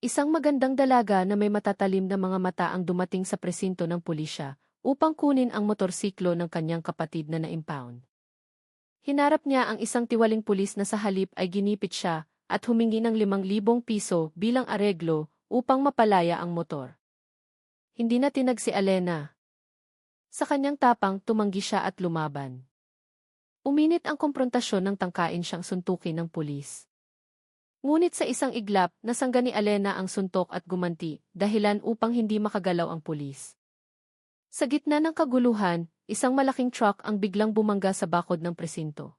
Isang magandang dalaga na may matatalim na mga mata ang dumating sa presinto ng pulisya upang kunin ang motorsiklo ng kanyang kapatid na na-impound. Hinarap niya ang isang tiwaling pulis na sa halip ay ginipit siya at humingi ng 5,000 piso bilang areglo upang mapalaya ang motor. Hindi na tinag si Alena. Sa kanyang tapang tumanggi siya at lumaban. Uminit ang komprontasyon nang tangkain siyang suntukin ng pulis. Ngunit sa isang iglap, nasangga ni Alena ang suntok at gumanti, dahilan upang hindi makagalaw ang pulis. Sa gitna ng kaguluhan, isang malaking truck ang biglang bumangga sa bakod ng presinto.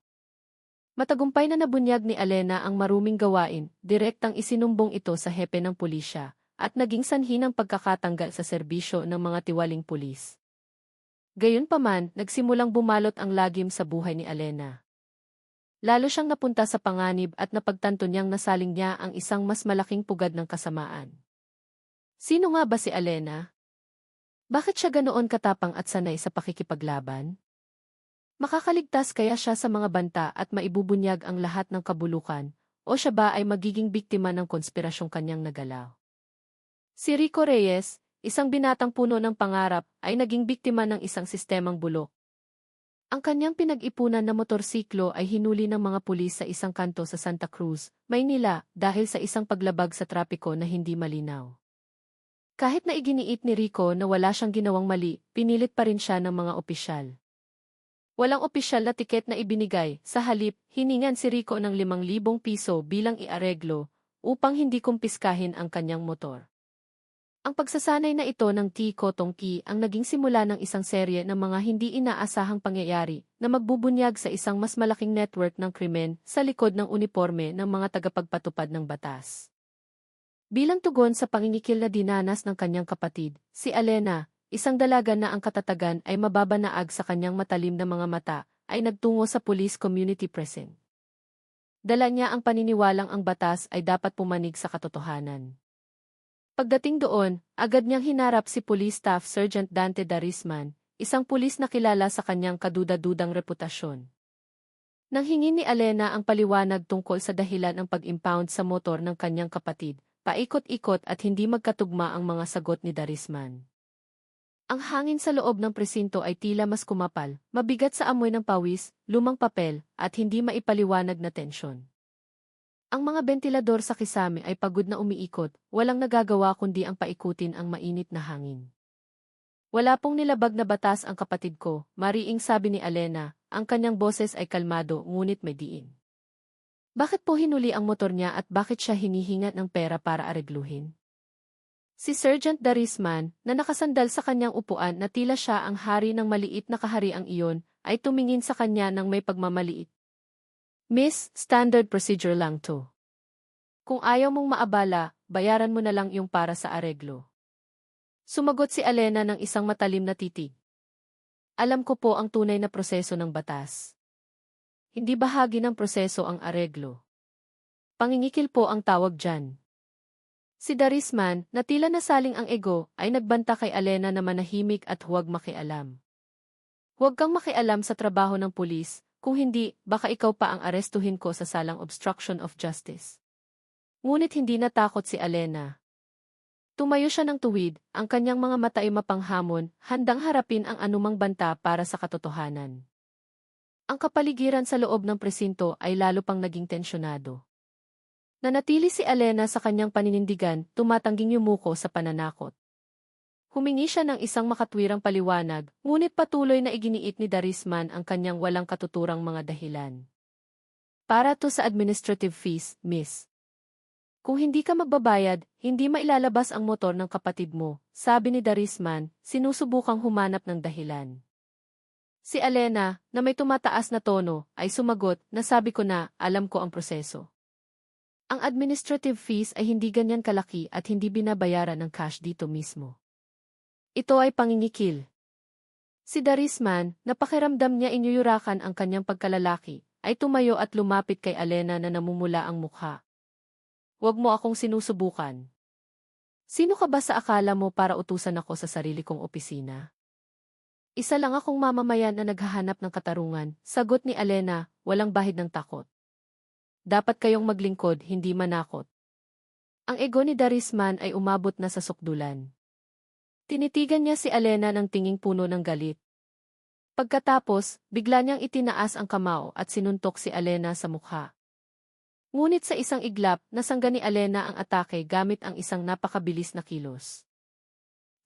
Matagumpay na nabunyag ni Alena ang maruming gawain, direktang isinumbong ito sa hepe ng pulisya, at naging sanhi ng pagkakatanggal sa serbisyo ng mga tiwaling pulis. Gayunpaman, nagsimulang bumalot ang lagim sa buhay ni Alena. Lalo siyang napunta sa panganib at napagtanto niyang nasaling niya ang isang mas malaking pugad ng kasamaan. Sino nga ba si Alena? Bakit siya ganoon katapang at sanay sa pakikipaglaban? Makakaligtas kaya siya sa mga banta at maibubunyag ang lahat ng kabulukan, o siya ba ay magiging biktima ng konspirasyong kanyang nagalaw? Si Rico Reyes, isang binatang puno ng pangarap, ay naging biktima ng isang sistemang bulok. Ang kanyang pinag-ipunan na motorsiklo ay hinuli ng mga pulis sa isang kanto sa Santa Cruz, Maynila, dahil sa isang paglabag sa trapiko na hindi malinaw. Kahit na iginiit ni Rico na wala siyang ginawang mali, pinilit pa rin siya ng mga opisyal. Walang opisyal na tiket na ibinigay, sa halip, hiningan si Rico ng 5,000 piso bilang iareglo, upang hindi kumpiskahin ang kanyang motor. Ang pagsasanay na ito ng T-Kotong-Ki ang naging simula ng isang serye ng mga hindi inaasahang pangyayari na magbubunyag sa isang mas malaking network ng krimen sa likod ng uniporme ng mga tagapagpatupad ng batas. Bilang tugon sa pangingikil na dinanas ng kanyang kapatid, si Alena, isang dalaga na ang katatagan ay mababanaag sa kanyang matalim na mga mata, ay nagtungo sa police community precinct. Dala niya ang paniniwalang ang batas ay dapat pumanig sa katotohanan. Pagdating doon, agad niyang hinarap si Police Staff Sergeant Dante Darisman, isang pulis na kilala sa kanyang kaduda-dudang reputasyon. Nang hingin ni Alena ang paliwanag tungkol sa dahilan ng pag-impound sa motor ng kanyang kapatid, paikot-ikot at hindi magkatugma ang mga sagot ni Darisman. Ang hangin sa loob ng presinto ay tila mas kumapal, mabigat sa amoy ng pawis, lumang papel, at hindi maipaliwanag na tensyon. Ang mga bentilador sa kisame ay pagod na umiikot, walang nagagawa kundi ang paikutin ang mainit na hangin. Wala pong nilabag na batas ang kapatid ko, mariing sabi ni Alena, ang kanyang boses ay kalmado ngunit may diin. Bakit po hinuli ang motor niya at bakit siya hinihingat ng pera para aregluhin? Si Sergeant Darisman, na nakasandal sa kanyang upuan na tila siya ang hari ng maliit na kahariang iyon, ay tumingin sa kanya ng may pagmamaliit. Miss, standard procedure lang to. Kung ayaw mong maabala, bayaran mo na lang yung para sa areglo. Sumagot si Alena ng isang matalim na titig. Alam ko po ang tunay na proseso ng batas. Hindi bahagi ng proseso ang areglo. Pangingikil po ang tawag dyan. Si Darisman, na tila nasaling ang ego, ay nagbanta kay Alena na manahimik at huwag makialam. Huwag kang makialam sa trabaho ng pulis, kung hindi, baka ikaw pa ang arestuhin ko sa salang obstruction of justice. Ngunit hindi natakot si Alena. Tumayo siya ng tuwid, ang kanyang mga mata ay mapanghamon, handang harapin ang anumang banta para sa katotohanan. Ang kapaligiran sa loob ng presinto ay lalo pang naging tensyonado. Nanatili si Alena sa kanyang paninindigan, tumatangging yumuko sa pananakot. Humingi siya ng isang makatwirang paliwanag, ngunit patuloy na iginiit ni Darisman ang kanyang walang katuturang mga dahilan. Para to sa administrative fees, miss. Kung hindi ka magbabayad, hindi mailalabas ang motor ng kapatid mo, sabi ni Darisman, sinusubukang humanap ng dahilan. Si Alena, na may tumataas na tono, ay sumagot, nasabi ko na, alam ko ang proseso. Ang administrative fees ay hindi ganyan kalaki at hindi binabayaran ng cash dito mismo. Ito ay pangingikil. Si Darisman, na pakiramdam niya inyuyurakan ang kanyang pagkalalaki, ay tumayo at lumapit kay Alena na namumula ang mukha. Huwag mo akong sinusubukan. Sino ka ba sa akala mo para utusan ako sa sarili kong opisina? Isa lang akong mamamayan na naghahanap ng katarungan, sagot ni Alena, walang bahid ng takot. Dapat kayong maglingkod, hindi manakot. Ang ego ni Darisman ay umabot na sa sukdulan. Tinitigan niya si Alena ng tinging puno ng galit. Pagkatapos, bigla niyang itinaas ang kamao at sinuntok si Alena sa mukha. Ngunit sa isang iglap, nasangga ni Alena ang atake gamit ang isang napakabilis na kilos.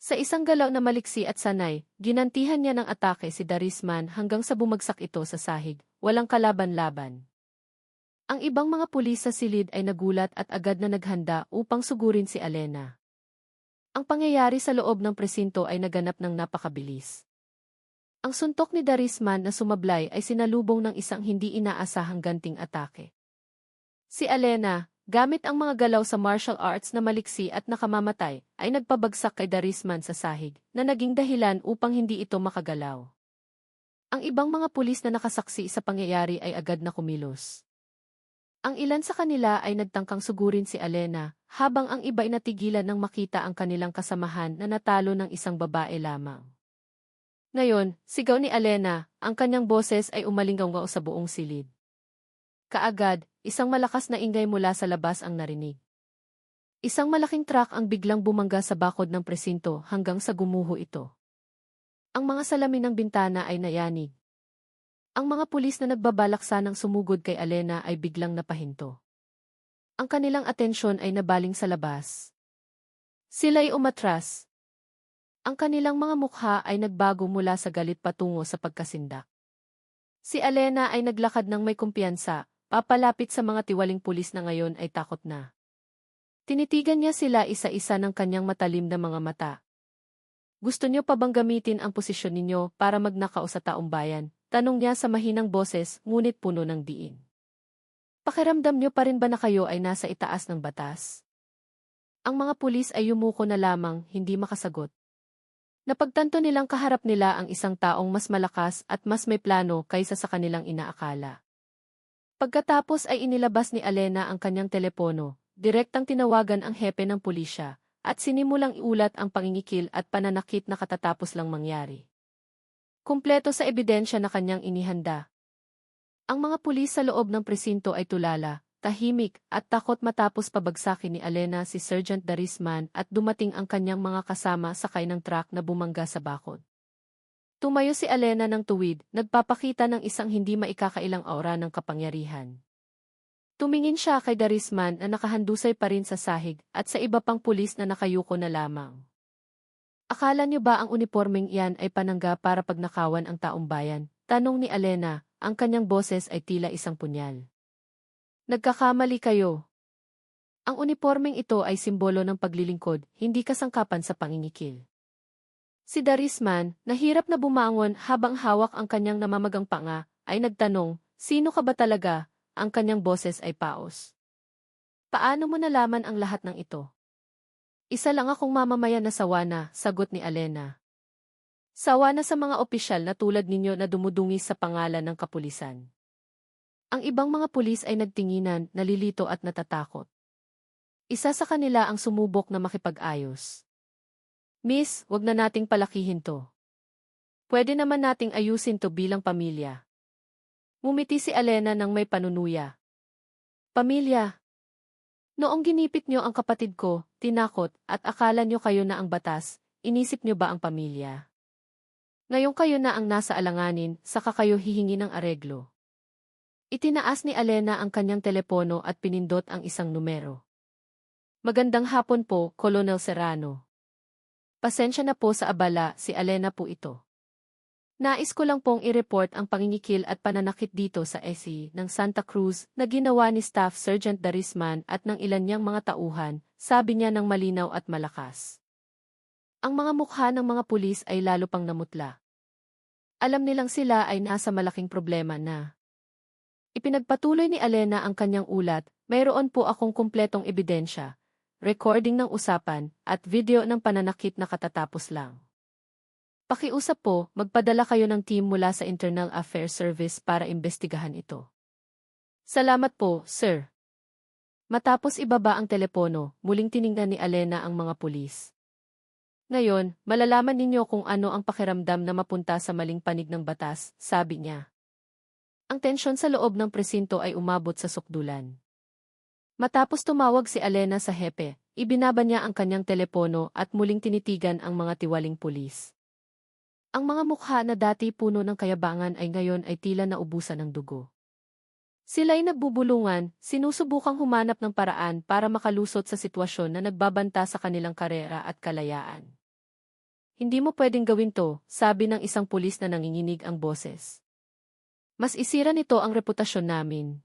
Sa isang galaw na maliksi at sanay, ginantihan niya ng atake si Darisman hanggang sa bumagsak ito sa sahig, walang kalaban-laban. Ang ibang mga pulis sa silid ay nagulat at agad na naghanda upang sugurin si Alena. Ang pangyayari sa loob ng presinto ay naganap ng napakabilis. Ang suntok ni Darisman na sumablay ay sinalubong ng isang hindi inaasahang ganting atake. Si Alena, gamit ang mga galaw sa martial arts na maliksi at nakamamatay, ay nagpabagsak kay Darisman sa sahig, na naging dahilan upang hindi ito makagalaw. Ang ibang mga pulis na nakasaksi sa pangyayari ay agad na kumilos. Ang ilan sa kanila ay nagtangkang sugurin si Alena, habang ang iba ay natigilan nang makita ang kanilang kasamahan na natalo ng isang babae lamang. Ngayon, sigaw ni Alena, ang kanyang boses ay umalinggaw sa buong silid. Kaagad, isang malakas na ingay mula sa labas ang narinig. Isang malaking truck ang biglang bumangga sa bakod ng presinto hanggang sa gumuho ito. Ang mga salamin ng bintana ay nayanig. Ang mga pulis na nagbabalak sanang sumugod kay Alena ay biglang napahinto. Ang kanilang atensyon ay nabaling sa labas. Sila'y umatras. Ang kanilang mga mukha ay nagbago mula sa galit patungo sa pagkasindak. Si Alena ay naglakad ng may kumpiyansa, papalapit sa mga tiwaling pulis na ngayon ay takot na. Tinitigan niya sila isa-isa ng kanyang matalim na mga mata. Gusto niyo pa bang gamitin ang posisyon ninyo para magnakaw sa taong bayan? Tanong niya sa mahinang boses, ngunit puno ng diin. Pakiramdam niyo pa rin ba na kayo ay nasa itaas ng batas? Ang mga pulis ay yumuko na lamang, hindi makasagot. Napagtanto nilang kaharap nila ang isang taong mas malakas at mas may plano kaysa sa kanilang inaakala. Pagkatapos ay inilabas ni Alena ang kanyang telepono, direktang tinawagan ang hepe ng pulisya, at sinimulang iulat ang pangingikil at pananakit na katatapos lang mangyari. Kumpleto sa ebidensya na kanyang inihanda. Ang mga pulis sa loob ng presinto ay tulala, tahimik, at takot matapos pabagsakin ni Alena si Sergeant Darisman at dumating ang kanyang mga kasama sakay ng truck na bumangga sa bakod. Tumayo si Alena ng tuwid, nagpapakita ng isang hindi maikakailang aura ng kapangyarihan. Tumingin siya kay Darisman na nakahandusay pa rin sa sahig at sa iba pang pulis na nakayuko na lamang. Akala niyo ba ang unipormeng iyan ay panangga para pagnakawan ang taong bayan? Tanong ni Alena, ang kanyang boses ay tila isang punyal. Nagkakamali kayo. Ang unipormeng ito ay simbolo ng paglilingkod, hindi kasangkapan sa pangingikil. Si Darisman, nahirap na bumangon habang hawak ang kanyang namamagang panga, ay nagtanong, sino ka ba talaga? Ang kanyang boses ay paos. Paano mo nalaman ang lahat ng ito? Isa lang akong mamamayan na sawa na, sagot ni Alena. Sawa na sa mga opisyal na tulad ninyo na dumudungis sa pangalan ng kapulisan. Ang ibang mga pulis ay nagtinginan, nalilito at natatakot. Isa sa kanila ang sumubok na makipag-ayos. Miss, wag na nating palakihin to. Pwede naman nating ayusin to bilang pamilya. Ngumiti si Alena ng may panunuya. Pamilya. Noong ginipit niyo ang kapatid ko, tinakot, at akala niyo kayo na ang batas, inisip niyo ba ang pamilya? Ngayon kayo na ang nasa alanganin, saka kayo hihingi ng areglo. Itinaas ni Alena ang kanyang telepono at pinindot ang isang numero. Magandang hapon po, Colonel Serrano. Pasensya na po sa abala, si Alena po ito. Nais ko lang pong i-report ang pangingikil at pananakit dito sa SE ng Santa Cruz na ginawa ni Staff Sergeant Darisman at ng ilan niyang mga tauhan, sabi niya ng malinaw at malakas. Ang mga mukha ng mga pulis ay lalo pang namutla. Alam nilang sila ay nasa malaking problema na. Ipinagpatuloy ni Alena ang kanyang ulat, mayroon po akong kumpletong ebidensya, recording ng usapan, at video ng pananakit na katatapos lang. Pakiusap po, magpadala kayo ng team mula sa Internal Affairs Service para imbestigahan ito. Salamat po, sir. Matapos ibaba ang telepono, muling tiningnan ni Alena ang mga pulis. Ngayon, malalaman ninyo kung ano ang pakiramdam na mapunta sa maling panig ng batas, sabi niya. Ang tensyon sa loob ng presinto ay umabot sa sukdulan. Matapos tumawag si Alena sa hepe, ibinaba niya ang kanyang telepono at muling tinitigan ang mga tiwaling pulis. Ang mga mukha na dati puno ng kayabangan ay ngayon ay tila naubusan ng dugo. Sila'y nagbubulungan, sinusubukang humanap ng paraan para makalusot sa sitwasyon na nagbabanta sa kanilang karera at kalayaan. Hindi mo pwedeng gawin to, sabi ng isang pulis na nanginginig ang boses. Mas isira nito ang reputasyon namin.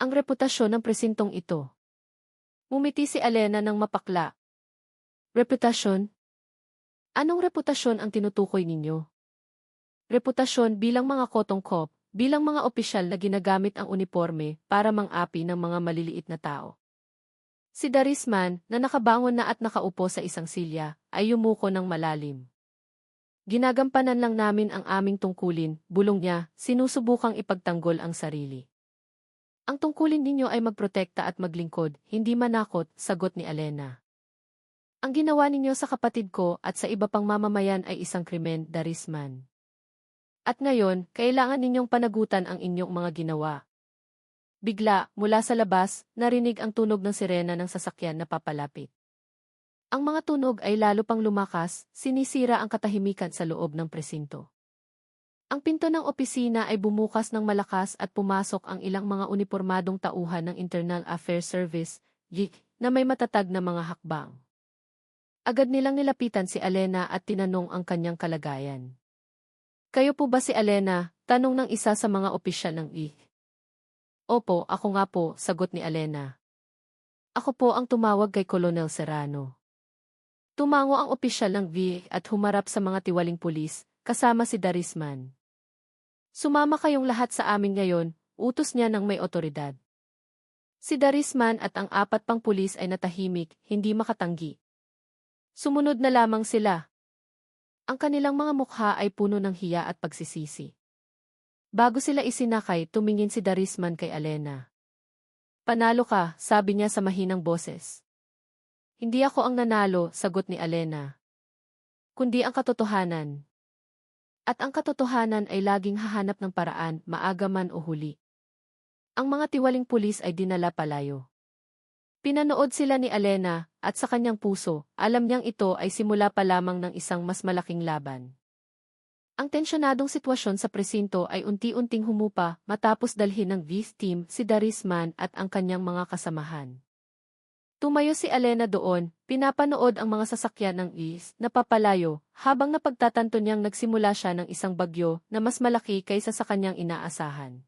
Ang reputasyon ng presintong ito. Ngumiti si Alena ng mapakla. Reputasyon? Anong reputasyon ang tinutukoy ninyo? Reputasyon bilang mga kotong kop, bilang mga opisyal na ginagamit ang uniforme para mang-api ng mga maliliit na tao. Si Darisman, na nakabangon na at nakaupo sa isang silya, ay yumuko ng malalim. Ginagampanan lang namin ang aming tungkulin, bulong niya, sinusubukang ipagtanggol ang sarili. Ang tungkulin ninyo ay magprotekta at maglingkod, hindi manakot, sagot ni Alena. Ang ginawa ninyo sa kapatid ko at sa iba pang mamamayan ay isang krimen, Darisman. At ngayon, kailangan ninyong panagutan ang inyong mga ginawa. Bigla, mula sa labas, narinig ang tunog ng sirena ng sasakyan na papalapit. Ang mga tunog ay lalo pang lumakas, sinisira ang katahimikan sa loob ng presinto. Ang pinto ng opisina ay bumukas ng malakas at pumasok ang ilang mga unipormadong tauhan ng Internal Affairs Service, GIC, na may matatag na mga hakbang. Agad nilang nilapitan si Alena at tinanong ang kanyang kalagayan. Kayo po ba si Alena? Tanong ng isa sa mga opisyal ng GIC. Opo, ako nga po, sagot ni Alena. Ako po ang tumawag kay Colonel Serrano. Tumango ang opisyal ng GIC at humarap sa mga tiwaling pulis, kasama si Darisman. Sumama kayong lahat sa amin ngayon, utos niya ng may otoridad. Si Darisman at ang 4 pang pulis ay natahimik, hindi makatanggi. Sumunod na lamang sila. Ang kanilang mga mukha ay puno ng hiya at pagsisisi. Bago sila isinakay, tumingin si Darisman kay Alena. Panalo ka, sabi niya sa mahinang boses. Hindi ako ang nanalo, sagot ni Alena. Kundi ang katotohanan. At ang katotohanan ay laging hahanap ng paraan, maaga man o huli. Ang mga tiwaling pulis ay dinala palayo. Pinanood sila ni Alena, at sa kanyang puso, alam niyang ito ay simula pa lamang ng isang mas malaking laban. Ang tensyonadong sitwasyon sa presinto ay unti-unting humupa matapos dalhin ng VIS team si Darisman at ang kanyang mga kasamahan. Tumayo si Alena doon, pinapanood ang mga sasakyan ng VIS na papalayo, habang napagtatanto niyang nagsimula siya ng isang bagyo na mas malaki kaysa sa kanyang inaasahan.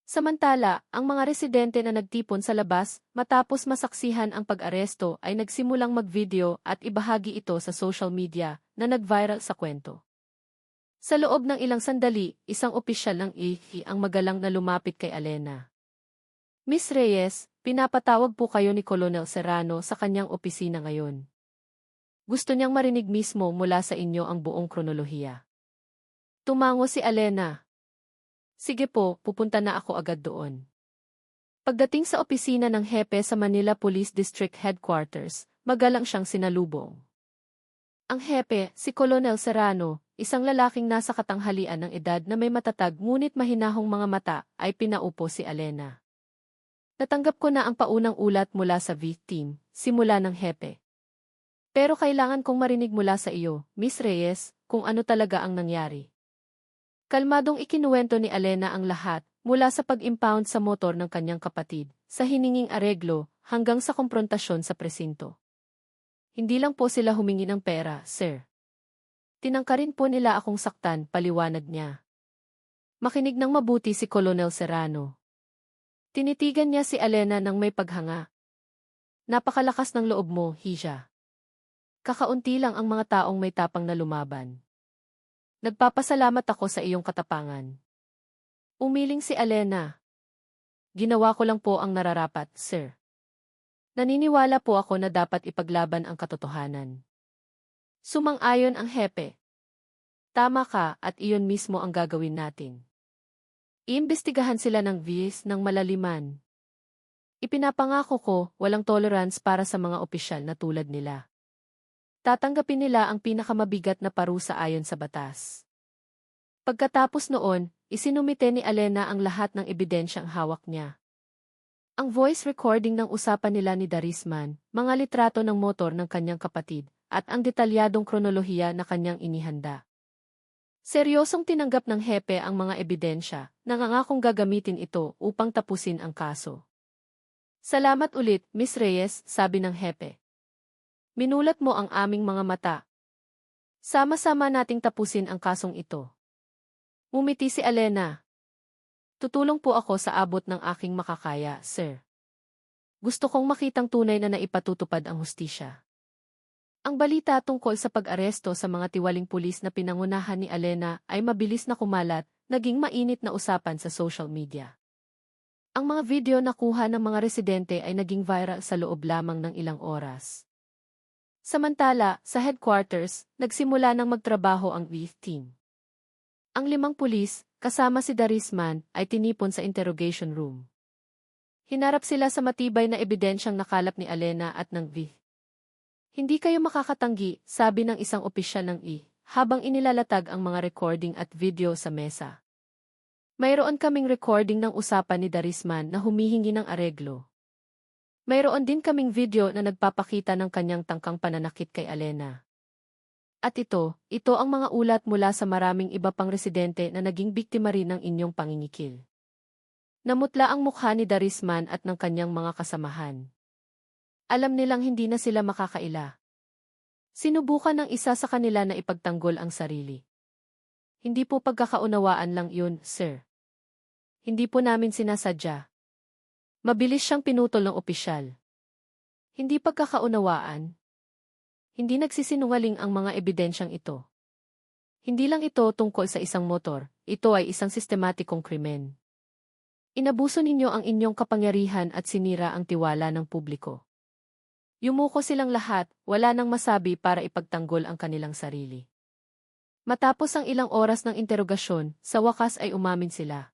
Samantala, ang mga residente na nagtipon sa labas, matapos masaksihan ang pag-aresto ay nagsimulang mag-video at ibahagi ito sa social media na nag-viral sa kwento. Sa loob ng ilang sandali, isang opisyal ng IHI ang magalang na lumapit kay Alena. Miss Reyes, pinapatawag po kayo ni Colonel Serrano sa kanyang opisina ngayon. Gusto niyang marinig mismo mula sa inyo ang buong kronolohiya. Tumango si Alena. Sige po, pupunta na ako agad doon. Pagdating sa opisina ng hepe sa Manila Police District Headquarters, magalang siyang sinalubong. Ang hepe, si Colonel Serrano, isang lalaking nasa katanghalian ng edad na may matatag ngunit mahinahong mga mata, ay pinaupo si Alena. Natanggap ko na ang paunang ulat mula sa victim, simula ng hepe. Pero kailangan kong marinig mula sa iyo, Miss Reyes, kung ano talaga ang nangyari. Kalmadong ikinuwento ni Alena ang lahat, mula sa pag-impound sa motor ng kanyang kapatid, sa hininging areglo, hanggang sa komprontasyon sa presinto. Hindi lang po sila humingi ng pera, sir. Tinangkarin po nila akong saktan, paliwanag niya. Makinig ng mabuti si Colonel Serrano. Tinitigan niya si Alena ng may paghanga. Napakalakas ng loob mo, Hisha. Kakaunti lang ang mga taong may tapang na lumaban. Nagpapasalamat ako sa iyong katapangan. Umiling si Alena. Ginawa ko lang po ang nararapat, sir. Naniniwala po ako na dapat ipaglaban ang katotohanan. Sumang-ayon ang hepe. Tama ka at iyon mismo ang gagawin natin. Iimbestigahan sila ng VIS ng malaliman. Ipinapangako ko, walang tolerance para sa mga opisyal na tulad nila. Tatanggapin nila ang pinakamabigat na parusa ayon sa batas. Pagkatapos noon, isinumite ni Alena ang lahat ng ebidensyang hawak niya. Ang voice recording ng usapan nila ni Darisman, mga litrato ng motor ng kanyang kapatid, at ang detalyadong kronolohiya na kanyang inihanda. Seryosong tinanggap ng hepe ang mga ebidensya, nangangakong gagamitin ito upang tapusin ang kaso. Salamat ulit, Miss Reyes, sabi ng hepe. Minulat mo ang aming mga mata. Sama-sama nating tapusin ang kasong ito. Umiti si Alena. Tutulong po ako sa abot ng aking makakaya, sir. Gusto kong makitang tunay na naipatutupad ang hustisya. Ang balita tungkol sa pag-aresto sa mga tiwaling pulis na pinangunahan ni Alena ay mabilis na kumalat, naging mainit na usapan sa social media. Ang mga video na kuha ng mga residente ay naging viral sa loob lamang ng ilang oras. Samantala, sa headquarters, nagsimula ng magtrabaho ang EF team. Ang 5 pulis, kasama si Darisman, ay tinipon sa interrogation room. Hinarap sila sa matibay na ebidensyang nakalap ni Alena at ng V. Hindi kayo makakatanggi, sabi ng isang opisyal ng E, habang inilalatag ang mga recording at video sa mesa. Mayroon kaming recording ng usapan ni Darisman na humihingi ng areglo. Mayroon din kaming video na nagpapakita ng kanyang tangkang pananakit kay Alena. At ito ang mga ulat mula sa maraming iba pang residente na naging biktima rin ng inyong pangingikil. Namutla ang mukha ni Darisman at ng kanyang mga kasamahan. Alam nilang hindi na sila makakaila. Sinubukan ng isa sa kanila na ipagtanggol ang sarili. Hindi po pagkakaunawaan lang yun, sir. Hindi po namin sinasadya. Mabilis siyang pinutol ng opisyal. Hindi pagkakaunawaan. Hindi nagsisinungaling ang mga ebidensyang ito. Hindi lang ito tungkol sa isang motor, ito ay isang sistematikong krimen. Inabuso ninyo ang inyong kapangyarihan at sinira ang tiwala ng publiko. Yumuko silang lahat, wala nang masabi para ipagtanggol ang kanilang sarili. Matapos ang ilang oras ng interogasyon, sa wakas ay umamin sila.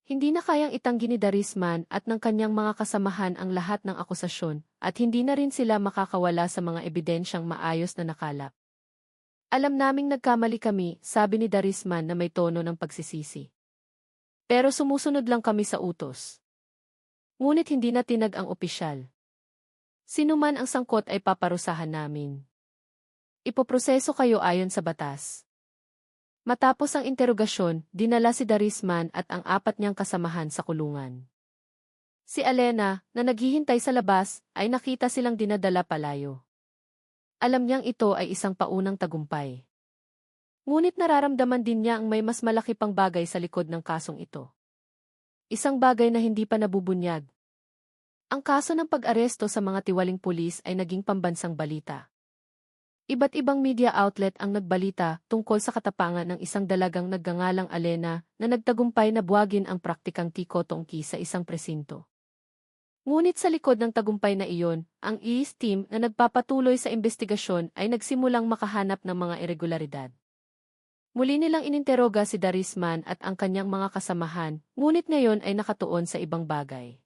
Hindi na kayang itanggi ni Darisman at ng kanyang mga kasamahan ang lahat ng akusasyon, at hindi na rin sila makakawala sa mga ebidensyang maayos na nakalap. Alam naming nagkamali kami, sabi ni Darisman na may tono ng pagsisisi. Pero sumusunod lang kami sa utos. Ngunit hindi na tinag ang opisyal. Sino man ang sangkot ay paparusahan namin. Ipoproseso kayo ayon sa batas. Matapos ang interogasyon, dinala si Darisman at ang 4 niyang kasamahan sa kulungan. Si Alena, na naghihintay sa labas, ay nakita silang dinadala palayo. Alam niyang ito ay isang paunang tagumpay. Ngunit nararamdaman din niya ang may mas malaki pang bagay sa likod ng kasong ito. Isang bagay na hindi pa nabubunyag. Ang kaso ng pag-aresto sa mga tiwaling pulis ay naging pambansang balita. Iba't ibang media outlet ang nagbalita tungkol sa katapangan ng isang dalagang nagngangalang Alena na nagtagumpay na buwagin ang praktikang tiko-tongki sa isang presinto. Ngunit sa likod ng tagumpay na iyon, ang EAS team na nagpapatuloy sa investigasyon ay nagsimulang makahanap ng mga irregularidad. Muli nilang ininteroga si Darisman at ang kanyang mga kasamahan, ngunit ngayon ay nakatuon sa ibang bagay.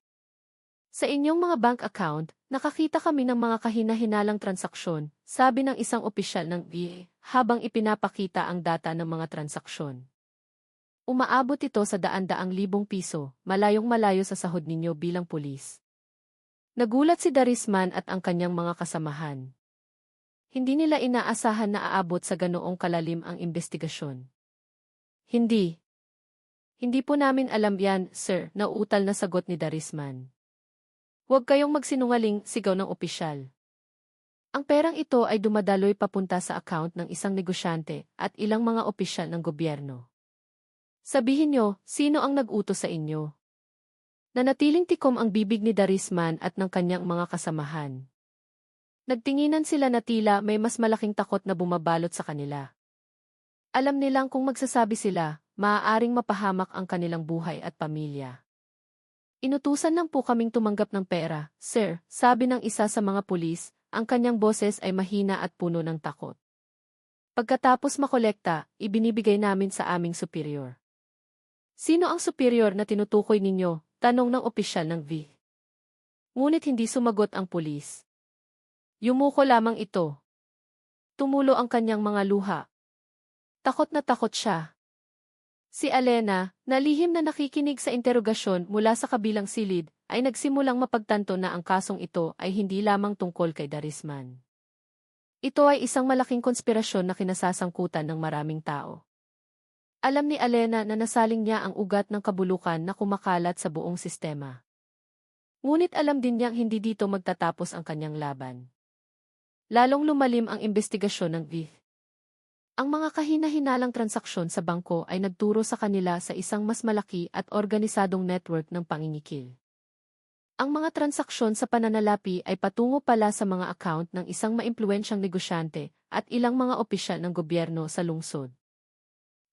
Sa inyong mga bank account, nakakita kami ng mga kahina-hinalang transaksyon, sabi ng isang opisyal ng VA, habang ipinapakita ang data ng mga transaksyon. Umaabot ito sa daan-daang libong piso, malayong-malayo sa sahod ninyo bilang pulis. Nagulat si Darisman at ang kanyang mga kasamahan. Hindi nila inaasahan na aabot sa ganoong kalalim ang investigasyon. Hindi. Hindi po namin alam yan, sir, nauutal na sagot ni Darisman. Huwag kayong magsinungaling, sigaw ng opisyal. Ang perang ito ay dumadaloy papunta sa account ng isang negosyante at ilang mga opisyal ng gobyerno. Sabihin nyo, sino ang nag-utos sa inyo? Nanatiling tikom ang bibig ni Darisman at ng kanyang mga kasamahan. Nagtinginan sila na tila may mas malaking takot na bumabalot sa kanila. Alam nilang kung magsasabi sila, maaaring mapahamak ang kanilang buhay at pamilya. Inutusan lang po kaming tumanggap ng pera, sir, sabi ng isa sa mga pulis, ang kanyang boses ay mahina at puno ng takot. Pagkatapos makolekta, ibinibigay namin sa aming superior. Sino ang superior na tinutukoy ninyo? Tanong ng opisyal ng V. Ngunit hindi sumagot ang pulis. Yumuko lamang ito. Tumulo ang kanyang mga luha. Takot na takot siya. Si Alena, na lihim na nakikinig sa interogasyon mula sa kabilang silid, ay nagsimulang mapagtanto na ang kasong ito ay hindi lamang tungkol kay Darisman. Ito ay isang malaking konspirasyon na kinasasangkutan ng maraming tao. Alam ni Alena na nasaling niya ang ugat ng kabulukan na kumakalat sa buong sistema. Ngunit alam din niyang hindi dito magtatapos ang kanyang laban. Lalong lumalim ang investigasyon ng VIF. Ang mga kahina-hinalang transaksyon sa bangko ay nagturo sa kanila sa isang mas malaki at organisadong network ng pangingikil. Ang mga transaksyon sa pananalapi ay patungo pala sa mga account ng isang maimpluwensyang negosyante at ilang mga opisyal ng gobyerno sa lungsod.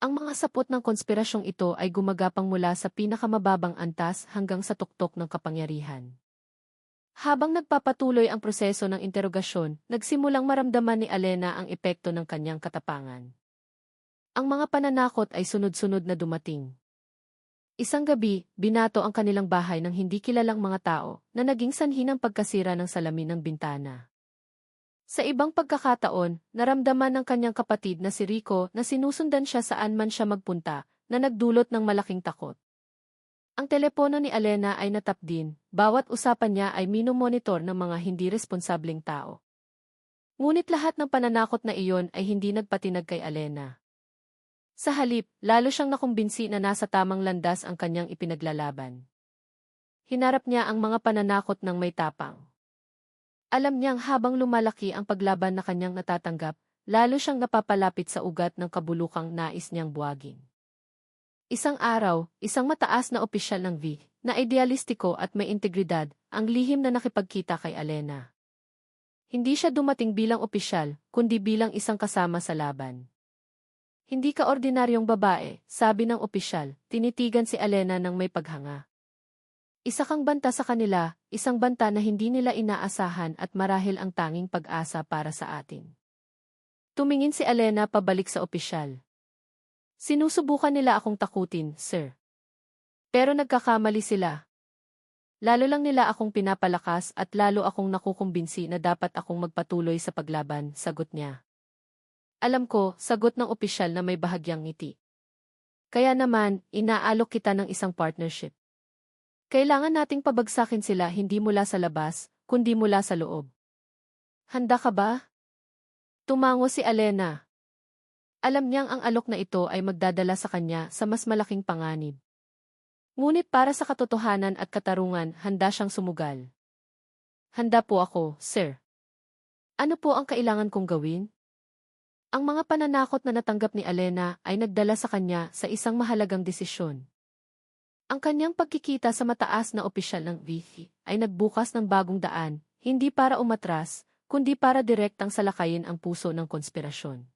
Ang mga sapot ng konspirasyong ito ay gumagapang mula sa pinakamababang antas hanggang sa tuktok ng kapangyarihan. Habang nagpapatuloy ang proseso ng interogasyon, nagsimulang maramdaman ni Alena ang epekto ng kanyang katapangan. Ang mga pananakot ay sunod-sunod na dumating. Isang gabi, binato ang kanilang bahay ng hindi kilalang mga tao na naging sanhi ng pagkasira ng salamin ng bintana. Sa ibang pagkakataon, naramdaman ng kanyang kapatid na si Rico na sinusundan siya saan man siya magpunta, na nagdulot ng malaking takot. Ang telepono ni Alena ay natap din, bawat usapan niya ay minomonitor ng mga hindi responsableng tao. Ngunit lahat ng pananakot na iyon ay hindi nagpatinag kay Alena. Sa halip, lalo siyang nakumbinsi na nasa tamang landas ang kanyang ipinaglalaban. Hinarap niya ang mga pananakot ng may tapang. Alam niyang habang lumalaki ang paglaban na kanyang natatanggap, lalo siyang napapalapit sa ugat ng kabulukang nais niyang buwagin. Isang araw, isang mataas na opisyal ng VIF, na idealistiko at may integridad, ang lihim na nakipagkita kay Alena. Hindi siya dumating bilang opisyal, kundi bilang isang kasama sa laban. Hindi ka ordinaryong babae, sabi ng opisyal, tinitigan si Alena ng may paghanga. Isa kang banta sa kanila, isang banta na hindi nila inaasahan at marahil ang tanging pag-asa para sa atin. Tumingin si Alena pabalik sa opisyal. Sinusubukan nila akong takutin, sir. Pero nagkakamali sila. Lalo lang nila akong pinapalakas at lalo akong nakukumbinsi na dapat akong magpatuloy sa paglaban, sagot niya. Alam ko, sagot ng opisyal na may bahagyang ngiti. Kaya naman, inaalok kita ng isang partnership. Kailangan nating pabagsakin sila hindi mula sa labas, kundi mula sa loob. Handa ka ba? Tumango si Alena. Alam niyang ang alok na ito ay magdadala sa kanya sa mas malaking panganib. Ngunit para sa katotohanan at katarungan, handa siyang sumugal. Handa po ako, sir. Ano po ang kailangan kong gawin? Ang mga pananakot na natanggap ni Alena ay nagdala sa kanya sa isang mahalagang desisyon. Ang kanyang pagkikita sa mataas na opisyal ng VIF ay nagbukas ng bagong daan, hindi para umatras, kundi para direktang salakayin ang puso ng konspirasyon.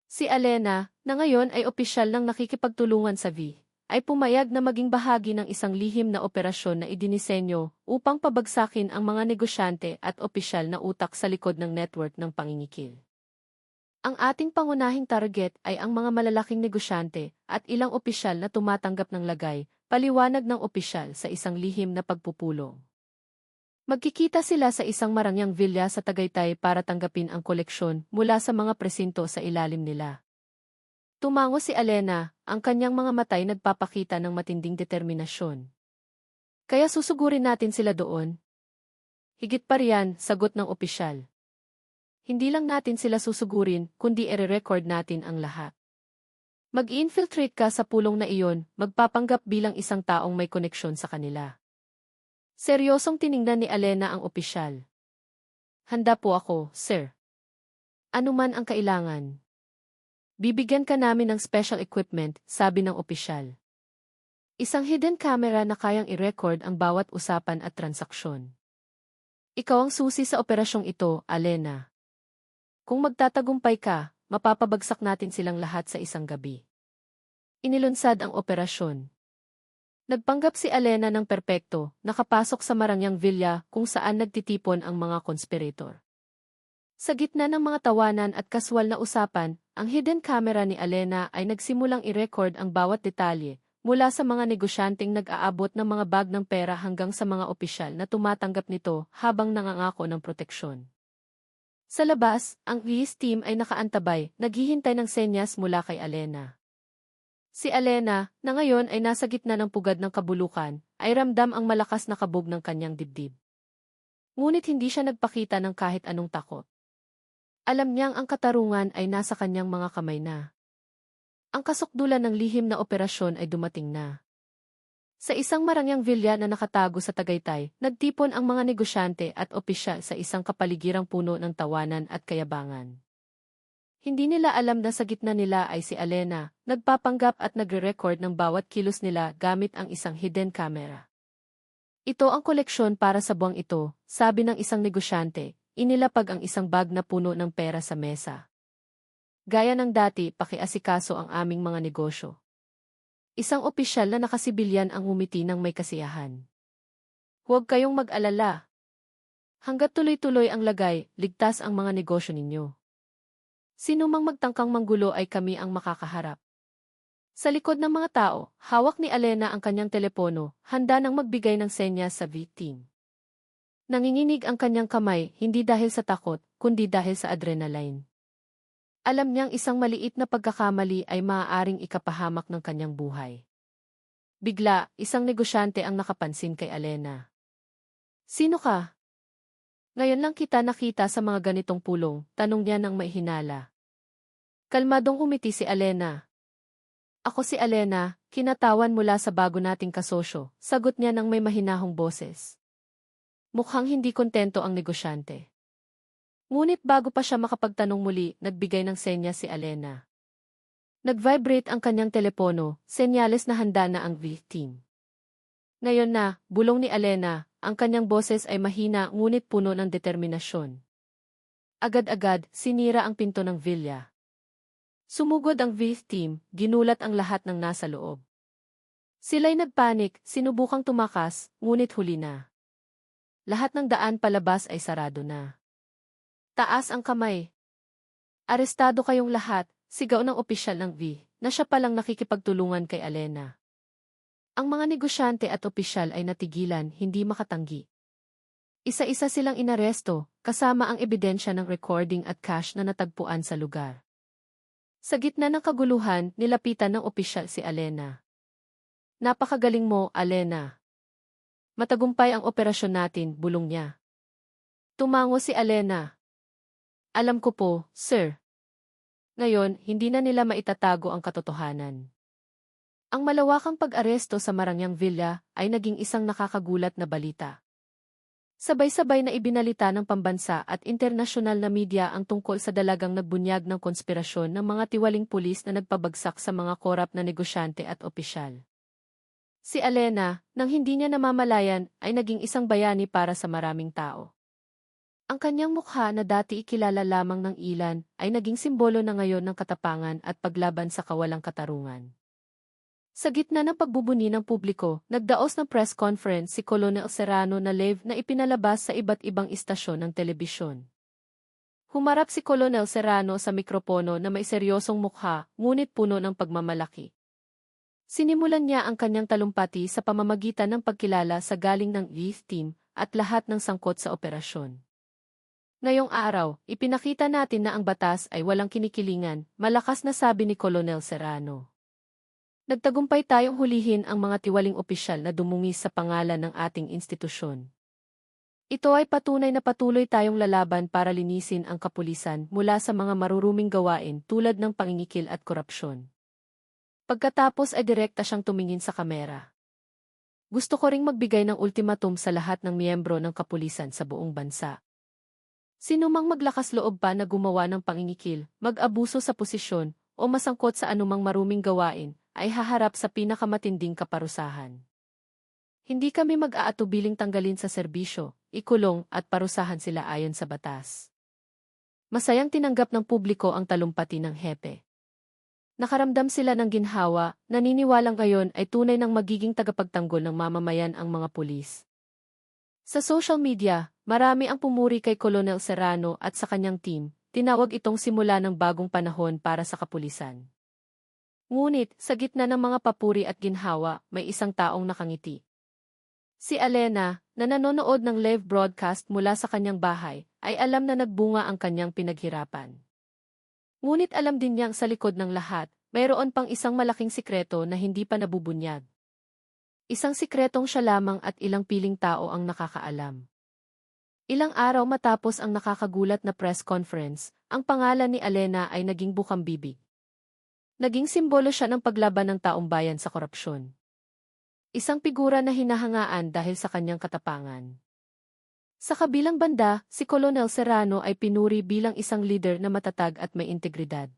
Si Alena, na ngayon ay opisyal ng nakikipagtulungan sa VIF, ay pumayag na maging bahagi ng isang lihim na operasyon na idinisenyo upang pabagsakin ang mga negosyante at opisyal na utak sa likod ng network ng pangingikil. Ang ating pangunahing target ay ang mga malalaking negosyante at ilang opisyal na tumatanggap ng lagay, paliwanag ng opisyal sa isang lihim na pagpupulong. Magkikita sila sa isang marangyang villa sa Tagaytay para tanggapin ang koleksyon mula sa mga presinto sa ilalim nila. Tumango si Alena, ang kanyang mga matay nagpapakita ng matinding determinasyon. Kaya susugurin natin sila doon. Higit pa riyan, sagot ng opisyal. Hindi lang natin sila susugurin, kundi ire-record natin ang lahat. Mag-infiltrate ka sa pulong na iyon, magpapanggap bilang isang taong may koneksyon sa kanila. Seryosong tiningnan ni Alena ang opisyal. Handa po ako, sir. Ano man ang kailangan. Bibigyan ka namin ng special equipment, sabi ng opisyal. Isang hidden camera na kayang i-record ang bawat usapan at transaksyon. Ikaw ang susi sa operasyong ito, Alena. Kung magtatagumpay ka, mapapabagsak natin silang lahat sa isang gabi. Inilunsad ang operasyon. Nagpanggap si Alena ng perpekto, nakapasok sa marangyang villa kung saan nagtitipon ang mga konspirator. Sa gitna ng mga tawanan at kaswal na usapan, ang hidden camera ni Alena ay nagsimulang i-record ang bawat detalye, mula sa mga negosyanteng nag-aabot ng mga bag ng pera hanggang sa mga opisyal na tumatanggap nito habang nangangako ng proteksyon. Sa labas, ang VIF team ay nakaantabay, naghihintay ng senyas mula kay Alena. Si Alena, na ngayon ay nasa gitna ng pugad ng kabulukan, ay ramdam ang malakas na kabog ng kanyang dibdib. Ngunit hindi siya nagpakita ng kahit anong takot. Alam niyang ang katarungan ay nasa kanyang mga kamay na. Ang kasukdulan ng lihim na operasyon ay dumating na. Sa isang marangyang vilya na nakatago sa Tagaytay, nagtipon ang mga negosyante at opisyal sa isang kapaligirang puno ng tawanan at kayabangan. Hindi nila alam na sa gitna nila ay si Alena, nagpapanggap at nagre-record ng bawat kilos nila gamit ang isang hidden camera. Ito ang koleksyon para sa buwang ito, sabi ng isang negosyante, inilapag ang isang bag na puno ng pera sa mesa. Gaya ng dati, pakiasikaso ang aming mga negosyo. Isang opisyal na nakasibilyan ang umiti ng may kasiyahan. Huwag kayong mag-alala. Hanggat tuloy-tuloy ang lagay, ligtas ang mga negosyo ninyo. Sino mang magtangkang manggulo ay kami ang makakaharap. Sa likod ng mga tao, hawak ni Alena ang kanyang telepono, handa nang magbigay ng senyas sa victim. Nanginginig ang kanyang kamay, hindi dahil sa takot, kundi dahil sa adrenaline. Alam niyang isang maliit na pagkakamali ay maaaring ikapahamak ng kanyang buhay. Bigla, isang negosyante ang nakapansin kay Alena. Sino ka? Ngayon lang kita nakita sa mga ganitong pulong, tanong niya ng maihinala. Kalmadong umiti si Alena. Ako si Alena, kinatawan mula sa bago nating kasosyo, sagot niya ng may mahinahong boses. Mukhang hindi kontento ang negosyante. Ngunit bago pa siya makapagtanong muli, nagbigay ng senyas si Alena. Nag-vibrate ang kanyang telepono, senyales na handa na ang victim. Ngayon na, bulong ni Alena, ang kanyang boses ay mahina ngunit puno ng determinasyon. Agad-agad, sinira ang pinto ng vilya. Sumugod ang victim, ginulat ang lahat ng nasa loob. Sila'y nagpanik, sinubukang tumakas, ngunit huli na. Lahat ng daan palabas ay sarado na. Taas ang kamay. Arestado kayong lahat, sigaw ng opisyal ng V, na siya palang nakikipagtulungan kay Alena. Ang mga negosyante at opisyal ay natigilan, hindi makatanggi. Isa-isa silang inaresto, kasama ang ebidensya ng recording at cash na natagpuan sa lugar. Sa gitna ng kaguluhan, nilapitan ng opisyal si Alena. Napakagaling mo, Alena. Matagumpay ang operasyon natin, bulong niya. Tumango si Alena. Alam ko po, sir. Ngayon, hindi na nila maitatago ang katotohanan. Ang malawakang pag-aresto sa Marangyang Villa ay naging isang nakakagulat na balita. Sabay-sabay na ibinalita ng pambansa at internasyonal na media ang tungkol sa dalagang nagbunyag ng konspirasyon ng mga tiwaling pulis na nagpabagsak sa mga korap na negosyante at opisyal. Si Alena, nang hindi niya namamalayan, ay naging isang bayani para sa maraming tao. Ang kanyang mukha na dati ikilala lamang ng ilan ay naging simbolo na ngayon ng katapangan at paglaban sa kawalang katarungan. Sa gitna ng pagbubuni ng publiko, nagdaos ng press conference si Colonel Serrano na live na ipinalabas sa iba't ibang istasyon ng telebisyon. Humarap si Colonel Serrano sa mikropono na may seryosong mukha, ngunit puno ng pagmamalaki. Sinimulan niya ang kanyang talumpati sa pamamagitan ng pagkilala sa galing ng youth team at lahat ng sangkot sa operasyon. Ngayong araw, ipinakita natin na ang batas ay walang kinikilingan, malakas na sabi ni Colonel Serrano. Nagtagumpay tayong hulihin ang mga tiwaling opisyal na dumungis sa pangalan ng ating institusyon. Ito ay patunay na patuloy tayong lalaban para linisin ang kapulisan mula sa mga maruruming gawain tulad ng pangingikil at korupsyon. Pagkatapos ay direkta siyang tumingin sa kamera. Gusto ko ring magbigay ng ultimatum sa lahat ng miyembro ng kapulisan sa buong bansa. Sino mang maglakas loob pa na gumawa ng pangingikil, mag-abuso sa posisyon, o masangkot sa anumang maruming gawain, ay haharap sa pinakamatinding kaparusahan. Hindi kami mag-aatubiling tanggalin sa serbisyo, ikulong at parusahan sila ayon sa batas. Masayang tinanggap ng publiko ang talumpati ng hepe. Nakaramdam sila ng ginhawa, naniniwalang ngayon ay tunay ng magiging tagapagtanggol ng mamamayan ang mga pulis. Sa social media, marami ang pumuri kay Colonel Serrano at sa kanyang team, tinawag itong simula ng bagong panahon para sa kapulisan. Ngunit, sa gitna ng mga papuri at ginhawa, may isang taong nakangiti. Si Alena, na nanonood ng live broadcast mula sa kanyang bahay, ay alam na nagbunga ang kanyang pinaghirapan. Ngunit alam din niyang sa likod ng lahat, mayroon pang isang malaking sikreto na hindi pa nabubunyag. Isang sikretong siya lamang at ilang piling tao ang nakakaalam. Ilang araw matapos ang nakakagulat na press conference, ang pangalan ni Alena ay naging bukang-bibig. Naging simbolo siya ng paglaban ng taong bayan sa korupsyon. Isang figura na hinahangaan dahil sa kanyang katapangan. Sa kabilang banda, si Colonel Serrano ay pinuri bilang isang leader na matatag at may integridad.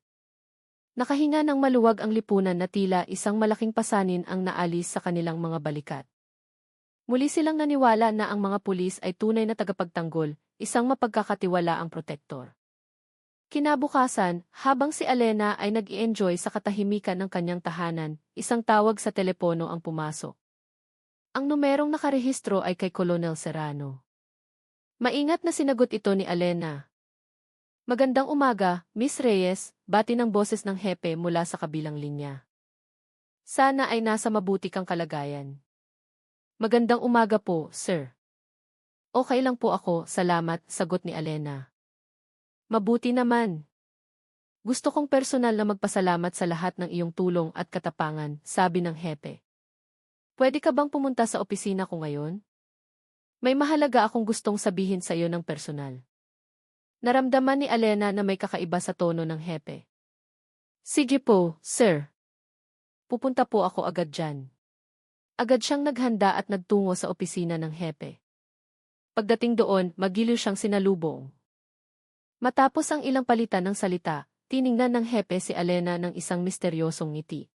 Nakahinga ng maluwag ang lipunan na tila isang malaking pasanin ang naalis sa kanilang mga balikat. Muli silang naniwala na ang mga pulis ay tunay na tagapagtanggol, isang mapagkakatiwalaang protektor. Kinabukasan, habang si Alena ay nag-i-enjoy sa katahimikan ng kanyang tahanan, isang tawag sa telepono ang pumasok. Ang numerong nakarehistro ay kay Colonel Serrano. Maingat na sinagot ito ni Alena. Magandang umaga, Miss Reyes, bati ng boses ng hepe mula sa kabilang linya. Sana ay nasa mabuti kang kalagayan. Magandang umaga po, sir. Okay lang po ako, salamat, sagot ni Alena. Mabuti naman. Gusto kong personal na magpasalamat sa lahat ng iyong tulong at katapangan, sabi ng hepe. Pwede ka bang pumunta sa opisina ko ngayon? May mahalaga akong gustong sabihin sa iyo ng personal. Naramdaman ni Alena na may kakaiba sa tono ng hepe. Sige po, sir. Pupunta po ako agad dyan. Agad siyang naghanda at nagtungo sa opisina ng hepe. Pagdating doon, magiliw siyang sinalubong. Matapos ang ilang palitan ng salita, tiningnan ng hepe si Alena ng isang misteryosong ngiti.